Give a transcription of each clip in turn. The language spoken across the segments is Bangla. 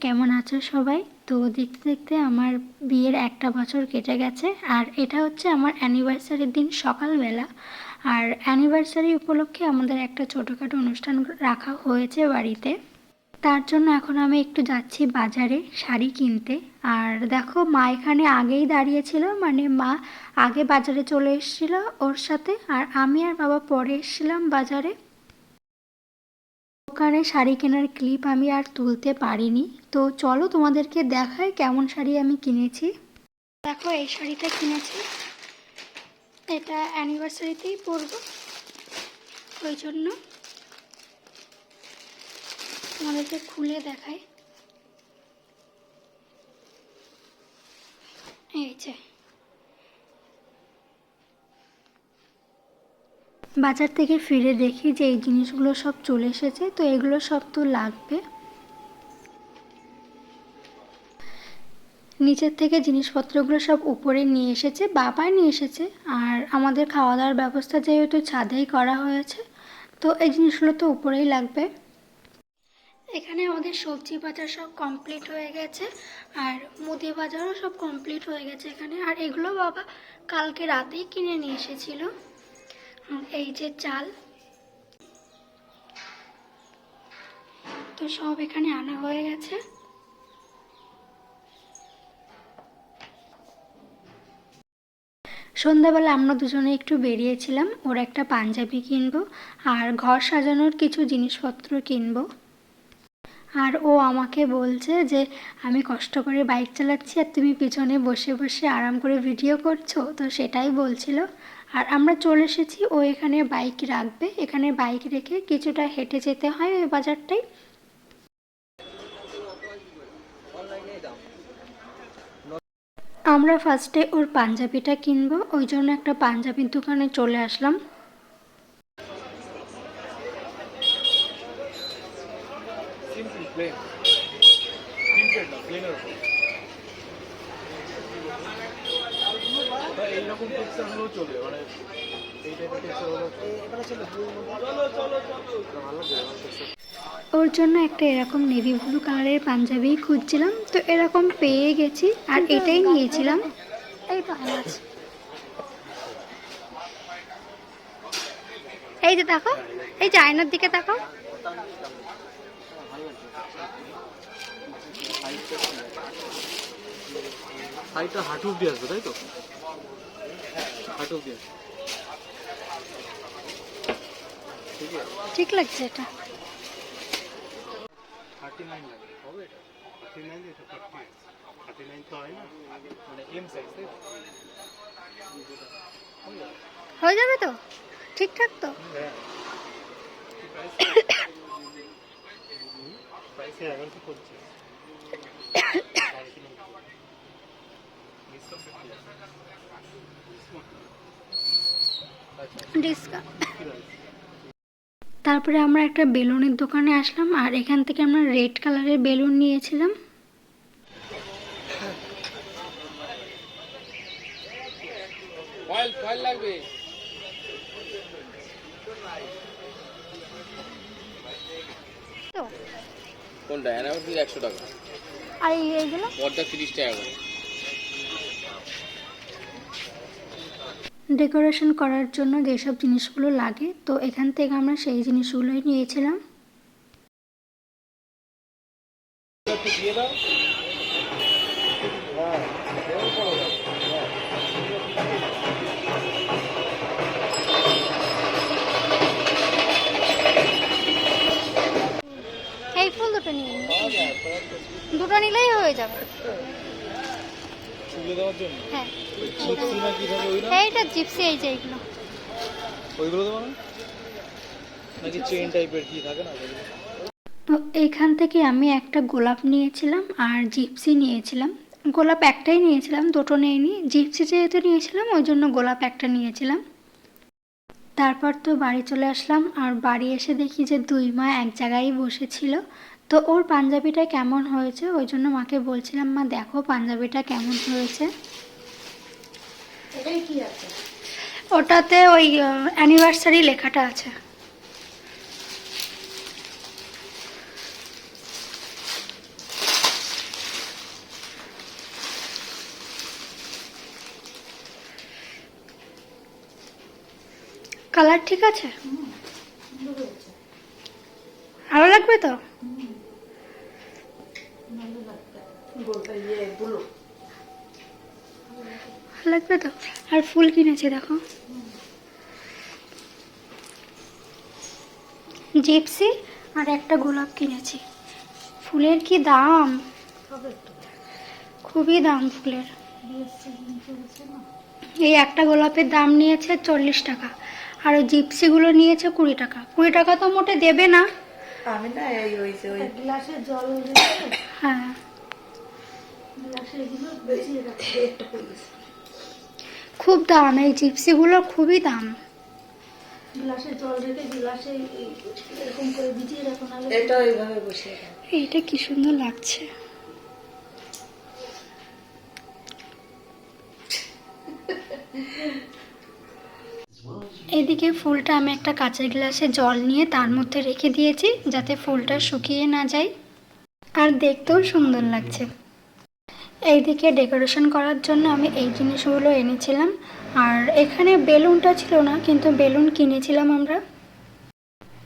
কেমন আছো সবাই? তো দেখতে দেখতে আমার বিয়ের একটা বছর কেটে গেছে। আর এটা হচ্ছে আমার অ্যানিভার্সারির দিন সকালবেলা। আর অ্যানিভার্সারি উপলক্ষে আমাদের একটা ছোটোখাটো অনুষ্ঠান রাখা হয়েছে বাড়িতে। তার জন্য এখন আমি একটু যাচ্ছি বাজারে শাড়ি কিনতে। আর দেখো, মা এখানে আগেই দাঁড়িয়েছিল, মানে মা আগে বাজারে চলে এসেছিল ওর সাথে, আর আমি আর বাবা পরে এসেছিলাম বাজারে। দোকানে শাড়ি কেনার ক্লিপ আমি আর তুলতে পারিনি, তো চলো তোমাদেরকে দেখাই কেমন শাড়ি আমি কিনেছি। দেখো, এই শাড়িটা কিনেছি, এটা অ্যানিভার্সারিতেই পরবো, ওই জন্য তোমাদেরকে খুলে দেখাই। এই যে বাজার থেকে ফিরে দেখি যে এই জিনিসগুলো সব চলে এসেছে, তো এগুলো সব তো লাগবে। নিচের থেকে জিনিসপত্রগুলো সব উপরে নিয়ে এসেছে, বাবাই নিয়ে এসেছে। আর আমাদের খাওয়া দাওয়ার ব্যবস্থা যেহেতু ছাদেই করা হয়েছে, তো এই জিনিসগুলো তো উপরেই লাগবে। এখানে আমাদের সবজি বাজার সব কমপ্লিট হয়ে গেছে, আর মুদি বাজারও সব কমপ্লিট হয়ে গেছে এখানে। আর এগুলো বাবা কালকে রাতেই কিনে নিয়ে এসেছিল। এই যে চাল, তো সব এখানে আনা হয়ে গেছে। সন্ধ্যাবেলা আমরা দুজনে একটু বেরিয়েছিলাম, ওর একটা পাঞ্জাবি কিনবো আর ঘর সাজানোর কিছু জিনিসপত্র কিনবো। আর ও আমাকে বলছে যে আমি কষ্ট করে বাইক চালাচ্ছি আর তুমি পিছনে বসে বসে আরাম করে ভিডিও করছো, তো সেটাই বলছিল। আর আমরা চলে এসেছি, ও এখানে বাইক রাখবে, এখানে বাইক রেখে কিছুটা হেঁটে যেতে হয় ওই বাজারটাই। আমরা ফার্স্টে ওর পাঞ্জাবিটা কিনবো, ওই জন্য একটা পাঞ্জাবির দোকানে চলে আসলাম। ওর জন্য একটা এরকম নেভি ব্লু কালারের পাঞ্জাবি খুঁজছিলাম, তো এরকম পেয়ে গেছি আর এটাই নিয়েছিলাম। এই তো ভালো আছে। এই যে দেখো, এই যে আয়নার দিকে তাকাও। সাইডটা হাঁটু অব্দি আসবে, তাই তো? হাঁটু অব্দি আসবে, ঠিক লাগছে এটা। 39 লাগবে, হবে এটা? 39 এটা 40, 39 তো হয় না, মানে এম সাইজ, তাই তো? হয়ে যাবে তো, ঠিকঠাক তো। হ্যাঁ, প্রাইসে 1100 পড়ছে। তারপরে আমরা একটা বেলুনের দোকানে আসলাম, আর এখান থেকে আমরা রেড কালারের বেলুন নিয়েছিলাম। ফয়েল লাগবে। তো কোনটা? এনার ফিস 100 টাকা, আর এইগুলো পর্দা 30 টাকা করে। ডেকোরেশন করার জন্য যেসব জিনিসগুলো লাগে, তো এখান থেকে আমরা সেই জিনিসগুলোই নিয়েছিলাম। দিয়ে দাও। এই ফুল দুটো নিয়ে নিই, দুটো নিলেই হয়ে যাবে। তুলে দেওয়ার জন্য? হ্যাঁ, জিপসি না কি থাকে ওইটা? এইটা জিপসি, এই যে এইগুলো। ওইগুলো দেবো না, নাকি চেইন টাইপের কি থাকে না? তো এইখান থেকে আমি একটা গোলাপ নিয়েছিলাম আর জিপসি নিয়েছিলাম। গোলাপ একটাই নিয়েছিলাম, দুটো নেইনি। জিপসি যেহেতু নিয়েছিলাম ওই জন্য গোলাপ একটা নিয়েছিলাম। তারপর তো বাড়ি চলে আসলাম, আর বাড়ি এসে দেখি যে দুই মা এক জায়গায় বসেছিল। তো ওর পাঞ্জাবিটা কেমন হয়েছে ওই জন্য মাকে বলছিলাম, মা দেখো পাঞ্জাবিটা কেমন হয়েছে। ওটাতে ওই অ্যানিভার্সারি লেখাটা আছে। কালার ঠিক আছে? ভালো লাগবে তো? ভালো লাগবে তো? আর ফুল কিনেছি দেখো, জিপসি আর একটা গোলাপ কিনেছি। ফুলের কি দাম, খুবই দাম ফুলের। এই একটা গোলাপের দাম নিয়েছে 40 টাকা, আর ওই জিপসিগুলো নিয়েছে 20 টাকা। 20 টাকা তো মোটে দেবে না। আমি না এই ওই যে ওই গ্লাসে জল হ্যাঁ, খুব দাম এই জিপসিগুলো, খুবই দাম। গ্লাসে জল রেখে গ্লাসে এরকম করে ভিজিয়ে রাখো, নাহলে এটা ওইভাবে বসিয়ে দাও। এইটা কি সুন্দর লাগছে। এদিকে ফুলটা আমি একটা কাঁচের গ্লাসে জল নিয়ে তার মধ্যে রেখে দিয়েছি, যাতে ফুলটা শুকিয়ে না যায় আর দেখতেও সুন্দর লাগছে। এইদিকে ডেকোরেশন করার জন্য আমি এই জিনিসগুলো এনেছিলাম। আর এখানে বেলুনটা ছিল না, কিন্তু বেলুন কিনেছিলাম আমরা।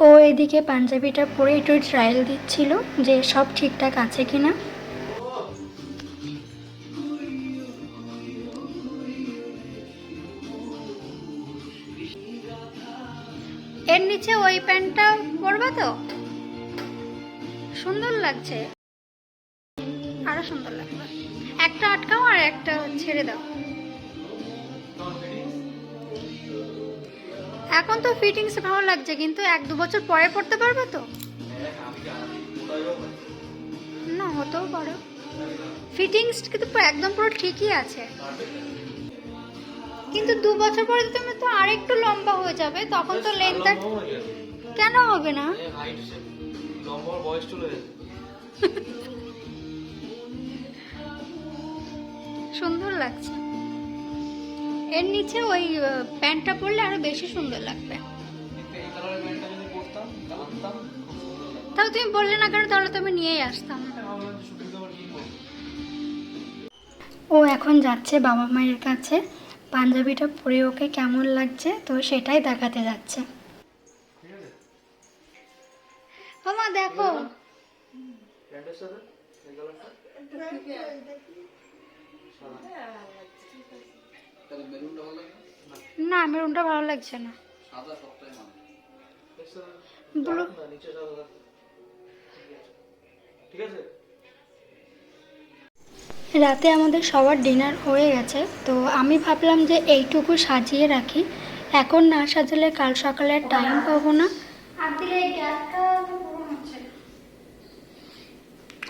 ও এদিকে পাঞ্জাবিটা পরে একটু ট্রায়াল দিচ্ছিল যে সব ঠিকঠাক আছে কিনা। এর নিচে ওই প্যান্টটা পরবা তো, সুন্দর লাগছে, আরো সুন্দর লাগবে। একটা আটকাও আর একটা ছেড়ে দাও। এখন তো ফিটিংস ভালো লাগছে, কিন্তু 1-2 বছর পরে পড়তে পারবে তো? না, হতেও পারো। ফিটিংস কিন্তু একদম পুরো ঠিকই আছে, কিন্তু 2 বছর পরে তুমি তো আরেকটু লম্বা হয়ে যাবে, তখন তো লেন্থ কেন হবে না? সুন্দর লাগছে। এর নিচে ওই প্যান্টটা পরলে আরো বেশি সুন্দর লাগবে। তাও তুমি বললে না কেন, তাহলে তো আমি নিয়েই আসতাম। ও এখন যাচ্ছে বাবা মায়ের কাছে, পাঞ্জাবিটা পরে ওকে কেমন লাগছে তো সেটাই দেখাতে যাচ্ছে। মামা দেখো, না মেরুনটা ভালো লাগছে না, ব্লু। রাতে আমাদের সবার ডিনার হয়ে গেছে, তো আমি ভাবলাম যে এইটুকু সাজিয়ে রাখি, এখন না সাজালে কাল সকালে টাইম পাবো না।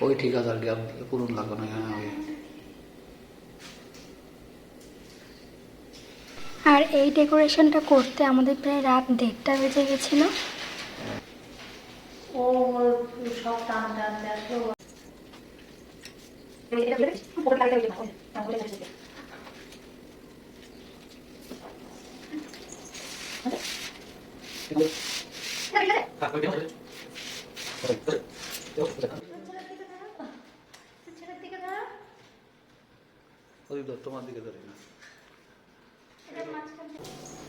ওই ঠিক আছে, আর গ্যাপ পুরো লাগবে না। হ্যাঁ ওই আর এই ডেকোরেশনটা করতে আমাদের প্রায় রাত 1:30 বেজে গেছিলো। ও সব টান টান দেখো। তোমার দিকে ধরে না।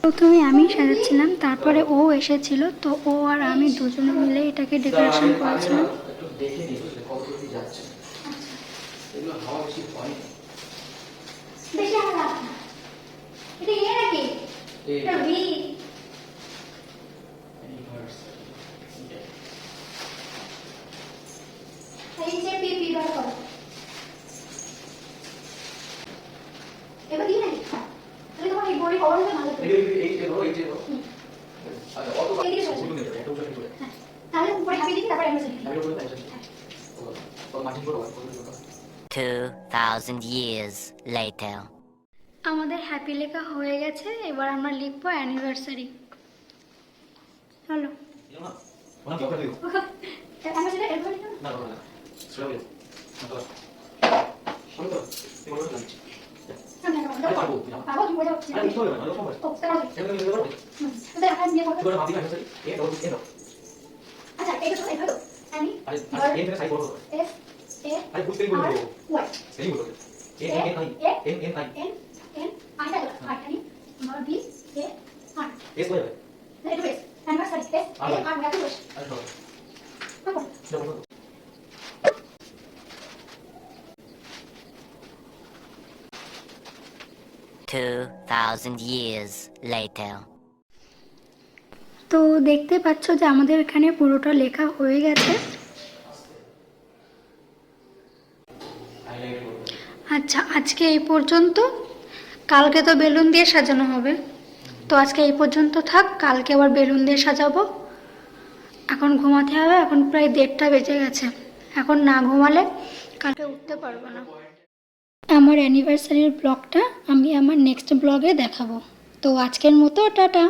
প্রথমে আমি সাজাচ্ছিলাম, তারপরে ও এসেছিল, তো ও আর আমি দুজনে মিলে এটাকে ডেকোরেশন করেছিলাম। একটু দেখে নিই কত দূর যাচ্ছে, এগুলো হাওয়া বেশি হয় বেশি হাওয়া না, এটা ইয়ে নাকি, এটা ভি। এই যে পি পি বার করো, এবার দিয়ে নাকি, তাহলে তোমার এই বড়ি কভার হলে ভালো হবে। এই যে ধরো, এই যে ধরো, আচ্ছা অত এইদিকে সরো। এটা উপরে নিয়ে হ্যাঁ, তাহলে উপরে হাবি দিবি, তারপরে আমরা দিবি। আমি উপরে তাই আছে। তো মাটির উপরে 2000 years later. আমাদের হ্যাপি লেখা হয়ে গেছে, এবার আমরা লিখবো অ্যানিভার্সারি। চলো না ওনা কি করে দিও অ্যানিভার্সারি এরপর লিখো না না না সরে যাও না তো আমি তো এই বড় লাগছে না পাবো তুমি বোঝাও। আরে কি হবে না লোক সবাই ও তাহলে এটা কি হবে তাহলে এখন নিয়ে করো। তোরা ভাবি না স্যার এই দাও এই দাও আচ্ছা এটা তো এটা তো আমি আরে এই থেকে সাইড করো এস এ আরে বুঝতেই বলবো ওয়াই এই বলবো A A I N I N N I না I B A R S বলে 2,000 years later. তো দেখতে পাচ্ছ যে আমাদের এখানে পুরোটা লেখা হয়ে গেছে। আচ্ছা, আজকে এই পর্যন্ত। কালকে তো বেলুন দিয়ে সাজানো হবে, তো আজকে এই পর্যন্ত থাক, কালকে আবার বেলুন দিয়ে সাজাবো। এখন ঘুমাতে হবে, এখন প্রায় 1:30 বেজে গেছে। এখন না ঘুমালে কালকে উঠতে পারবো না। আমার অ্যানিভার্সারির ব্লগটা আমি আমার নেক্সট ব্লগে দেখাবো। তো আজকের মতো টাটা।